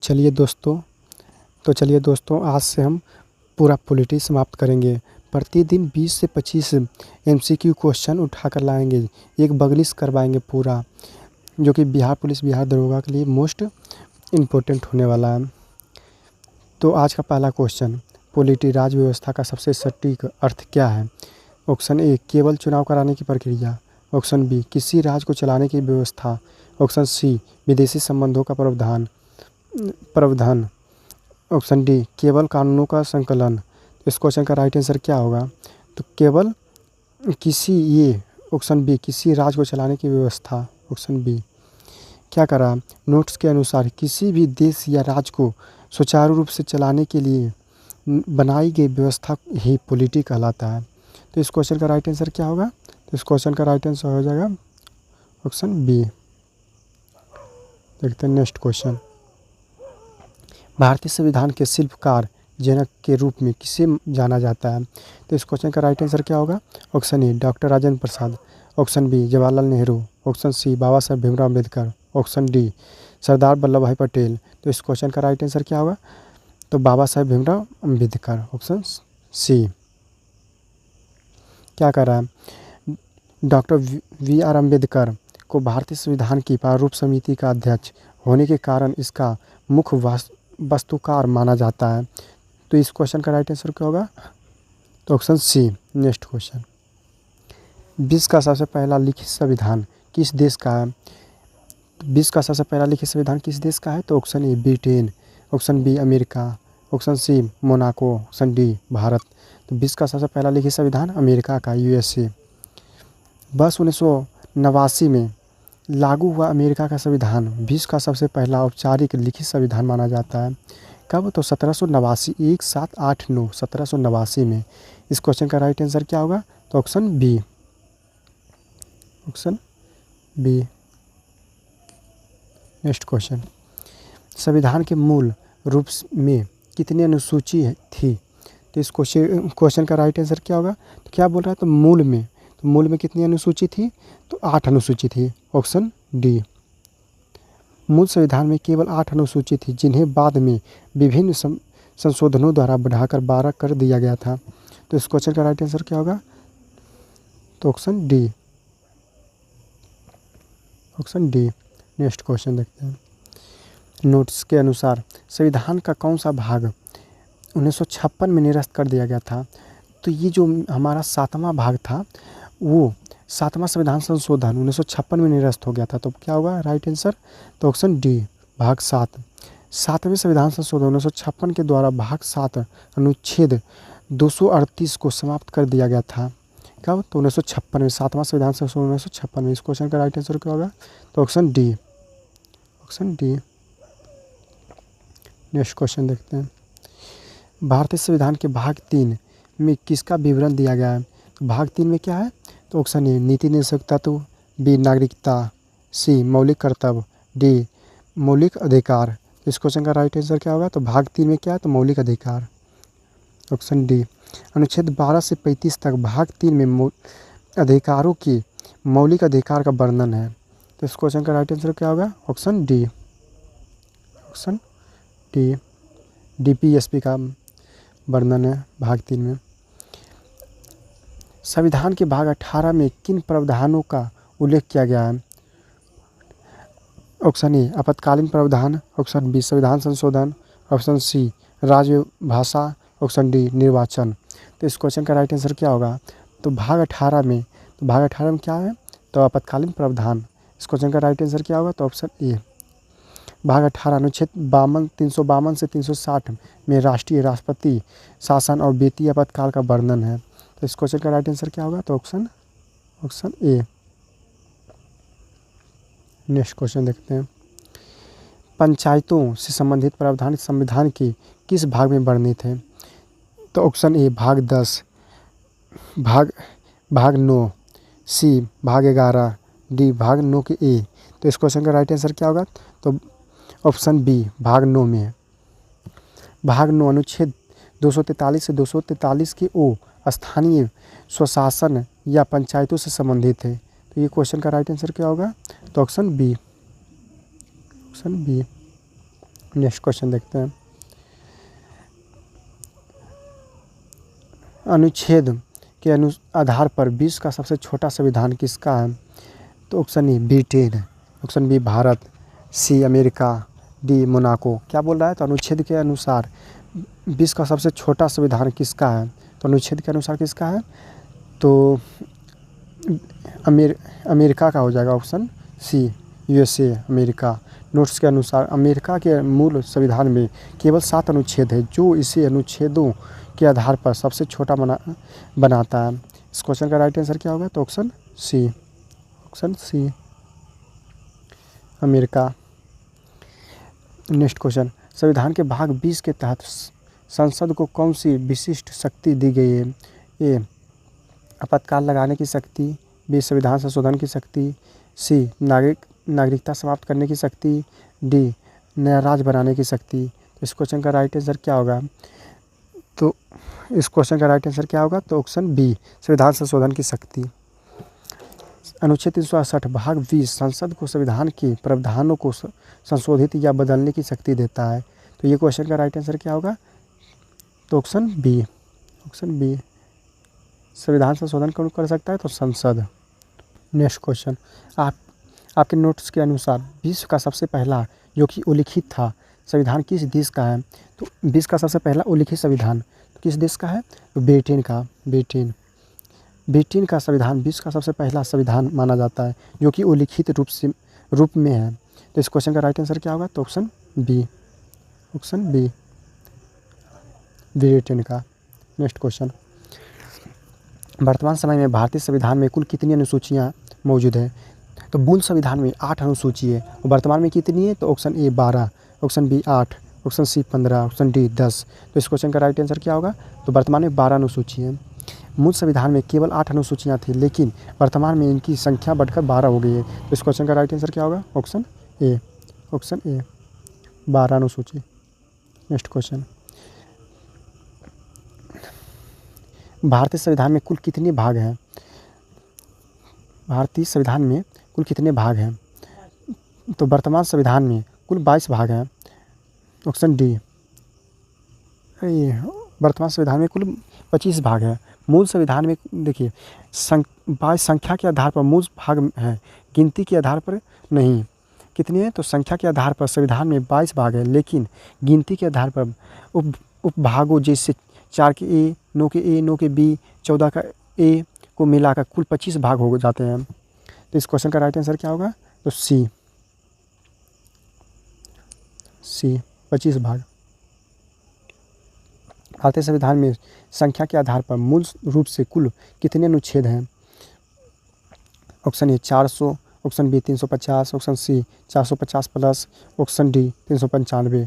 चलिए दोस्तों आज से हम पूरा पॉलिटी समाप्त करेंगे। प्रतिदिन 20 से 25 एमसीक्यू क्वेश्चन उठाकर लाएंगे, एक बगलिश करवाएंगे पूरा, जो कि बिहार पुलिस, बिहार दरोगा के लिए मोस्ट इम्पोर्टेंट होने वाला है। तो आज का पहला क्वेश्चन, पॉलिटी राज्य व्यवस्था का सबसे सटीक अर्थ क्या है? ऑप्शन ए, केवल चुनाव कराने की प्रक्रिया। ऑप्शन बी, किसी राज्य को चलाने की व्यवस्था। ऑप्शन सी, विदेशी संबंधों का प्रावधान। ऑप्शन डी, केवल कानूनों का संकलन। इस क्वेश्चन का राइट आंसर क्या होगा? तो केवल किसी, ये ऑप्शन बी, किसी राज्य को चलाने की व्यवस्था। ऑप्शन बी क्या करा? नोट्स के अनुसार किसी भी देश या राज्य को सुचारू रूप से चलाने के लिए बनाई गई व्यवस्था ही पॉलिटी कहलाता है। तो इस क्वेश्चन का राइट आंसर क्या होगा? तो इस क्वेश्चन का राइट आंसर हो जाएगा ऑप्शन बी। देखते हैं नेक्स्ट क्वेश्चन। भारतीय संविधान के शिल्पकार जनक के रूप में किसे जाना जाता है? तो इस क्वेश्चन का राइट आंसर क्या होगा? Option A, doctor Rajendra Prasad. Option B, Jawaharlal Nehru. Option C, Baba Saheb Bhimrao Ambedkar. Option D, Sardar Vallabh Bhai Patel. तो इस क्वेश्चन का राइट आंसर क्या होगा? तो बाबा साहेब भीमराव अम्बेडकर, ऑप्शन सी। क्या कर रहा है? Doctor VR. अम्बेडकर को भारतीय संविधान की प्रारूप समिति का अध्यक्ष होने के कारण इसका मुख्य वास्तुकार माना जाता है। तो इस क्वेश्चन का राइट आंसर क्या होगा? तो ऑप्शन सी। नेक्स्ट क्वेश्चन, विश्व का सबसे पहला लिखित संविधान किस देश का है? विश्व का सबसे पहला लिखित संविधान किस देश का है? तो option A, Britain. Option B, America. Option C, Monaco. Option D, Bharat. तो विश्व का सबसे पहला लिखित संविधान अमेरिका का, USA। वर्ष 1989 में लागू हुआ अमेरिका का संविधान विश्व का सबसे पहला औपचारिक लिखित संविधान माना जाता है। कब? तो 1789, 1789, 1789 में। इस क्वेश्चन का राइट आंसर क्या होगा? तो option B. Option B. Next question, संविधान के मूल रूप में कितनी अनुसूची थी? तो इस क्वेश्चन का राइट आंसर क्या होगा? तो क्या बोल रहा है? तो मूल में, तो मूल में कितनी अनुसूची थी? तो 8 अनुसूची थी, ऑप्शन डी। मूल संविधान में केवल 8 अनुसूची थी, जिन्हें बाद में विभिन्न संशोधनों द्वारा बढ़ाकर 12 कर दिया गया था। तो इस क्वेश्चन का राइट आंसर क्या होगा? तो option D. Option D. Next question देखते हैं। नोट्स के अनुसार संविधान का कौन सा भाग 1956 में निरस्त कर दिया गया था? तो ये जो हमारा 7वां भाग था, वो 7वां संविधान संशोधन 1956 में निरस्त हो गया था। तो क्या होगा राइट आंसर? तो ऑप्शन डी, भाग 7। 7वें संविधान संशोधन 1956 के द्वारा भाग 7 अनुच्छेद 238 को समाप्त कर दिया गया था। कब? तो 1956 में, 7वां संविधान संशोधन 1956 में। इस क्वेश्चन का राइट आंसर क्या होगा? तो option D. Option D. Next question देखते हैं। भारतीय संविधान के भाग 3 में किसका विवरण दिया गया है? तो भाग 3 में क्या है? तो ऑप्शन ए, नीति निदेशक तत्व। बी, नागरिकता। सी, मौलिक कर्तव्य। डी, मौलिक अधिकार। इस क्वेश्चन का राइट आंसर क्या होगा? तो भाग 3 में क्या है? तो मौलिक अधिकार, ऑप्शन डी। अनुच्छेद 12 से 35 तक भाग 3 में अधिकारों की मौलिक अधिकार का वर्णन है। तो इस क्वेश्चन का राइट आंसर क्या होगा? Option D. Option D, DPSP का वर्णन है भाग 3 में। संविधान के भाग 18 में किन प्रावधानों का उल्लेख किया गया है? ऑप्शन ए, आपातकालीन प्रावधान। ऑप्शन बी, संविधान संशोधन। ऑप्शन सी, राजभाषा। ऑप्शन डी, निर्वाचन। तो इस क्वेश्चन का राइट आंसर क्या होगा? तो भाग 18 में, तो भाग 18 में क्या है? तो आपातकालीन प्रावधान। इस क्वेश्चन का राइट आंसर क्या होगा? तो ऑप्शन ए, भाग 18 अनुच्छेद 352 से 360 में राष्ट्रीय राष्ट्रपति शासन और वित्तीय आपातकाल का वर्णन है। तो इस क्वेश्चन का राइट आंसर क्या होगा? तो ऑप्शन ए। नेक्स्ट क्वेश्चन देखते हैं। पंचायतों से संबंधित प्रावधान संविधान के किस भाग में वर्णित है? तो ऑप्शन ए, भाग 10। भाग 9। सी, भाग 11। डी, भाग 9 के ए। तो इस क्वेश्चन का राइट आंसर क्या होगा? तो ऑप्शन बी, भाग 9 में है। भाग 9 अनुच्छेद 243 से 243 के ओ स्थानीय स्वशासन या पंचायतों से संबंधित है। तो ये क्वेश्चन का राइट आंसर क्या होगा? तो option B. Option B. Next question देखते हैं। अनुच्छेद के आधार पर विश्व का सबसे छोटा संविधान किसका है? तो ऑप्शन ए ब्रिटेन है, option B Bharat, C America, D Monaco. क्या बोल रहा है? तो अनुच्छेद के अनुसार विश्व का सबसे छोटा संविधान किसका है? तो अनुच्छेद के अनुसार किसका है? तो अमेरिका का हो जाएगा option C, USA America. Notes के अनुसार अमेरिका के मूल संविधान में केवल 7 अनुच्छेद है, जो इसे अनुच्छेदों के आधार पर सबसे छोटा बनाता है। इस क्वेश्चन का राइट आंसर क्या होगा? तो option C, option C America. Next question, संविधान के भाग 20 के तहत संसद को कौन सी विशिष्ट शक्ति दी गई है? ए आपातकाल लगाने की शक्ति, बी संविधान संशोधन की शक्ति, सी नागरिकता समाप्त करने की शक्ति, डी नया राज्य बनाने की शक्ति। तो इस क्वेश्चन का राइट आंसर क्या होगा? तो इस क्वेश्चन का राइट आंसर क्या होगा? तो ऑप्शन बी संविधान संशोधन की शक्ति। अनुच्छेद 368 भाग 20 संसद को संविधान के प्रावधानों को संशोधित या बदलने की शक्ति देता है। तो ये क्वेश्चन का राइट आंसर क्या होगा? तो ऑप्शन बी, ऑप्शन बी संविधान संशोधन कौन कर सकता है? तो संसद। नेक्स्ट क्वेश्चन, आपके नोट्स के अनुसार विश्व का सबसे पहला जो कि उल्लिखित था संविधान किस देश का है? तो विश्व का सबसे पहला उल्लिखित संविधान किस देश का है? तो ब्रिटेन का। ब्रिटेन का संविधान विश्व का सबसे पहला संविधान माना जाता है जो कि उल्लिखित रूप में है। तो इस क्वेश्चन का राइट आंसर क्या होगा? तो option B, option B Britain का। नेक्स्ट क्वेश्चन, वर्तमान समय में भारतीय संविधान में कुल कितनी अनुसूचियाँ मौजूद है? तो मूल संविधान में 8 अनुसूची है, और वर्तमान में कितनी है? तो option A 12, option B 8, option C 15, option D 10। तो इस क्वेश्चन का राइट आंसर क्या होगा? तो वर्तमान में 12 अनुसूची है। मूल संविधान में केवल 8 अनुसूचियाँ थी, लेकिन वर्तमान में इनकी संख्या बढ़कर 12 हो गई है। तो इस क्वेश्चन का राइट आंसर क्या होगा? ऑप्शन ए, ऑप्शन ए 12 अनुसूची। नेक्स्ट क्वेश्चन, भारतीय संविधान में कुल कितने भाग हैं? भारतीय संविधान में कुल कितने भाग हैं? तो वर्तमान संविधान में कुल 22 भाग हैं, ऑप्शन डी। वर्तमान संविधान में कुल 25 भाग हैं। मूल संविधान में देखिए संख्या के आधार पर मूल भाग हैं, गिनती के आधार पर नहीं। कितने हैं? तो संख्या के आधार पर संविधान में 22 भाग है, लेकिन गिनती के आधार पर उपभागों जैसे 4 के ए, 9 के ए, 9 के बी, 14 का ए को मिलाकर कुल 25 भाग हो जाते हैं। तो इस क्वेश्चन का राइट आंसर क्या होगा? तो सी, 25 भाग। भारतीय संविधान में संख्या के आधार पर मूल रूप से कुल कितने अनुच्छेद हैं? Option A 400, option B 350, option C 450 plus, option D 395।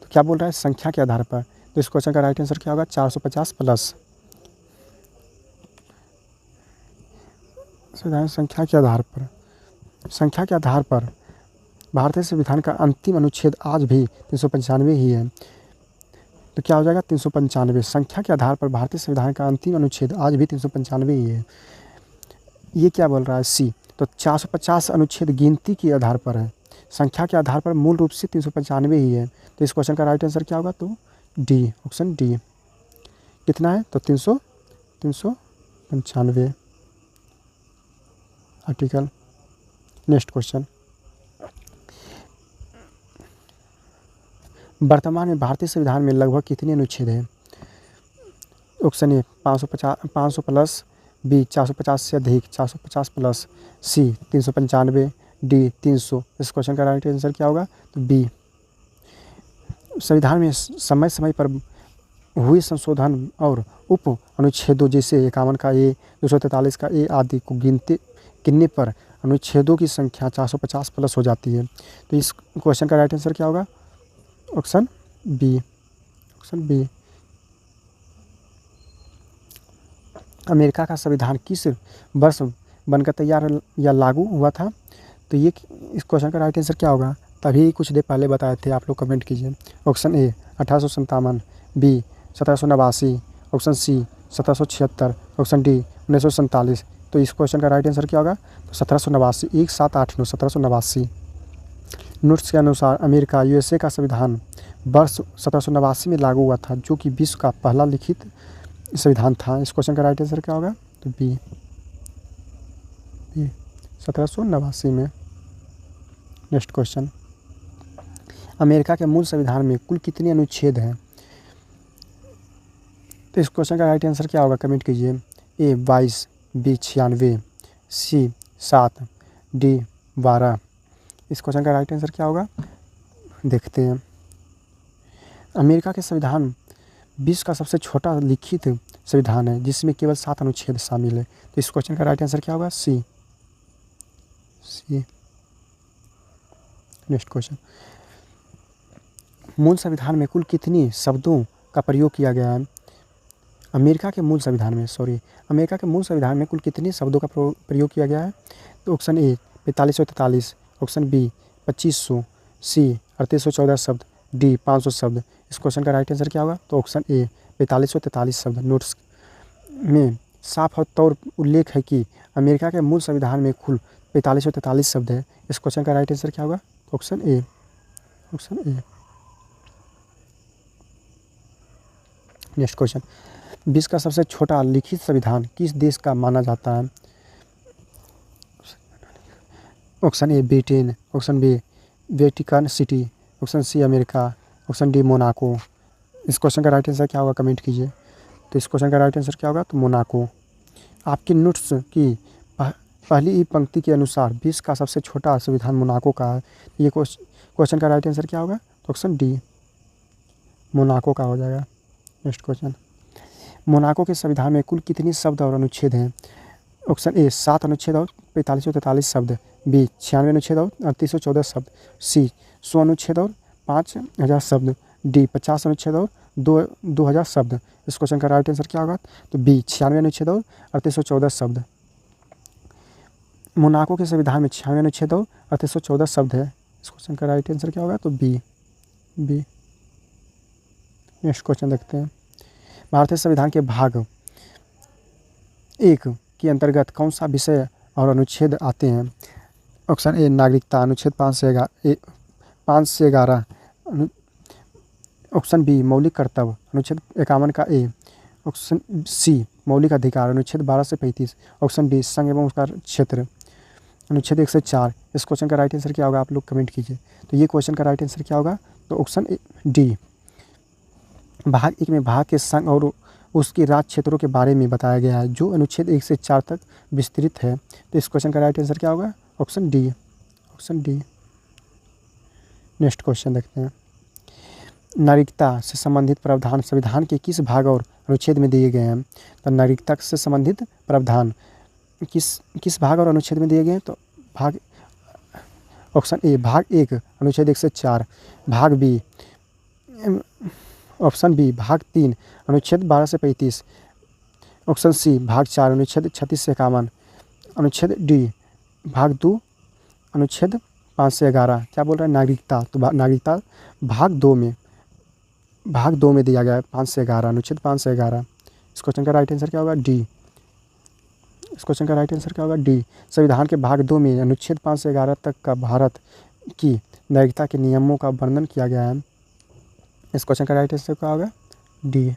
तो क्या बोल रहा है? संख्या के आधार पर। तो इस क्वेश्चन का राइट आंसर क्या होगा? 450 प्लस। संविधान संख्या के आधार पर भारतीय संविधान का अंतिम अनुच्छेद आज भी 395 ही है। तो क्या हो जाएगा? 395। संख्या के आधार पर भारतीय संविधान का अंतिम अनुच्छेद आज भी 395 ही है। ये क्या बोल रहा है? सी। तो 450 अनुच्छेद गिनती के आधार पर है, संख्या के आधार पर मूल रूप से 395 ही है। तो इस क्वेश्चन का राइट आंसर क्या होगा? तो डी, ऑप्शन डी। कितना है? तो 395 आर्टिकल। नेक्स्ट क्वेश्चन, वर्तमान में भारतीय संविधान में लगभग कितने अनुच्छेद हैं? ऑप्शन ए 500 प्लस, बी 450 से अधिक 450 प्लस, सी 395, डी 300। इस क्वेश्चन का राइट आंसर क्या होगा? तो बी। संविधान में समय समय पर हुए संशोधन और उप अनुच्छेदों जैसे 51 का ए, 243 का ए आदि को गिनने पर अनुच्छेदों की संख्या 450 प्लस हो जाती है। तो इस क्वेश्चन का राइट आंसर क्या होगा? Option B, option B. America का संविधान किस वर्ष बनकर तैयार या लागू हुआ था? तो ये इस क्वेश्चन का राइट आंसर क्या होगा? तभी कुछ देर पहले बताए थे, आप लोग कमेंट कीजिए। Option A 1857, B 1789, option C 1776, option D 1947। तो इस क्वेश्चन का राइट आंसर क्या होगा? तो 1789, 1789, 1789। नोट्स के अनुसार अमेरिका यूएसए का संविधान वर्ष 1789 में लागू हुआ था, जो कि विश्व का पहला लिखित संविधान था। इस क्वेश्चन का राइट आंसर क्या होगा? तो बी 1789 में। नेक्स्ट क्वेश्चन, अमेरिका के मूल संविधान में कुल कितने अनुच्छेद हैं? तो इस क्वेश्चन का राइट आंसर क्या होगा? कमेंट कीजिए। ए 22, बी 96, सी 7, डी 12। इस क्वेश्चन का राइट आंसर क्या होगा? देखते हैं। अमेरिका के संविधान विश्व का सबसे छोटा लिखित संविधान है, जिसमें केवल 7 अनुच्छेद शामिल है। तो इस क्वेश्चन का राइट आंसर क्या होगा? सी। नेक्स्ट क्वेश्चन, मूल संविधान में कुल कितनी शब्दों का प्रयोग किया गया है? अमेरिका के मूल संविधान में कुल कितने शब्दों का प्रयोग किया गया है? तो ऑप्शन ए 4543, ऑप्शन बी 2500, सी 3814 शब्द, डी 500 शब्द। इस क्वेश्चन का राइट आंसर क्या होगा? तो ऑप्शन ए 4543 शब्द। नोट्स में साफ तौर उल्लेख है कि अमेरिका के मूल संविधान में कुल 4543 शब्द है। इस क्वेश्चन का राइट आंसर क्या होगा? तो ऑप्शन ए। नेक्स्ट क्वेश्चन, विश्व का सबसे छोटा लिखित संविधान किस देश का माना जाता है? Option A Britain, option B Vatican City, option C America, option D Monaco. इस क्वेश्चन का राइट आंसर क्या होगा? कमेंट कीजिए। तो इस क्वेश्चन का राइट आंसर क्या होगा? तो मोनाको। आपकी नोट्स की पहली ही पंक्ति के अनुसार विश्व का सबसे छोटा संविधान मोनाको का है। ये क्वेश्चन का राइट आंसर क्या होगा? तो ऑप्शन डी मोनाको का हो जाएगा। नेक्स्ट क्वेश्चन, मोनाको के संविधान में कुल कितनी शब्द और अनुच्छेद हैं? ऑप्शन ए 7 अनुच्छेद और 4543 शब्द, बी 96 अनुच्छेद और 3814 शब्द, सी 100 अनुच्छेद और 5000 शब्द, डी 50 अनुच्छेद और 2000 शब्द। इस क्वेश्चन का राइट आंसर क्या होगा? तो बी 96 अनुच्छेद और 3814 शब्द। मोनाको के संविधान में 96 अनुच्छेद और 3814 शब्द है। इस क्वेश्चन का राइट आंसर क्या होगा? तो बी। नेक्स्ट क्वेश्चन देखते हैं। भारतीय संविधान के भाग 1 के अंतर्गत कौन सा विषय और अनुच्छेद आते हैं? ऑप्शन ए नागरिकता, अनुच्छेद 5 से 11, ऑप्शन बी मौलिक कर्तव्य, अनुच्छेद 51 का ए, ऑप्शन सी मौलिक अधिकार, अनुच्छेद 12 से 35, ऑप्शन डी संघ एवं उसका क्षेत्र, अनुच्छेद 1 से 4। इस क्वेश्चन का राइट आंसर क्या होगा? आप लोग कमेंट कीजिए। तो ये क्वेश्चन का राइट आंसर क्या होगा? तो ऑप्शन डी। भाग 1 में भारत के संघ और उसके राज्य क्षेत्रों के बारे में बताया गया है, जो अनुच्छेद 1 से 4 तक विस्तृत है। तो इस क्वेश्चन का राइट आंसर क्या होगा? Option D. नेक्स्ट क्वेश्चन देखते हैं। नागरिकता से संबंधित प्रावधान संविधान के किस भाग और अनुच्छेद में दिए गए हैं? तो नागरिकता से संबंधित प्रावधान किस भाग और अनुच्छेद में दिए गए हैं? तो भाग ऑप्शन ए भाग 1 अनुच्छेद 1 से 4, भाग बी ऑप्शन बी भाग 3 अनुच्छेद 12 से 35, ऑप्शन सी भाग 4 अनुच्छेद 36 से 51, अनुच्छेद डी भाग 2 अनुच्छेद 5 से 11। क्या बोल रहा है? नागरिकता। तो नागरिकता भाग 2 में दिया गया है 5 से 11, अनुच्छेद 5 से 11। इस क्वेश्चन का राइट आंसर क्या होगा? डी। संविधान के भाग 2 में अनुच्छेद 5 से 11 तक का भारत की नागरिकता के नियमों का वर्णन किया गया है। इस क्वेश्चन का राइट आंसर क्या होगा? डी।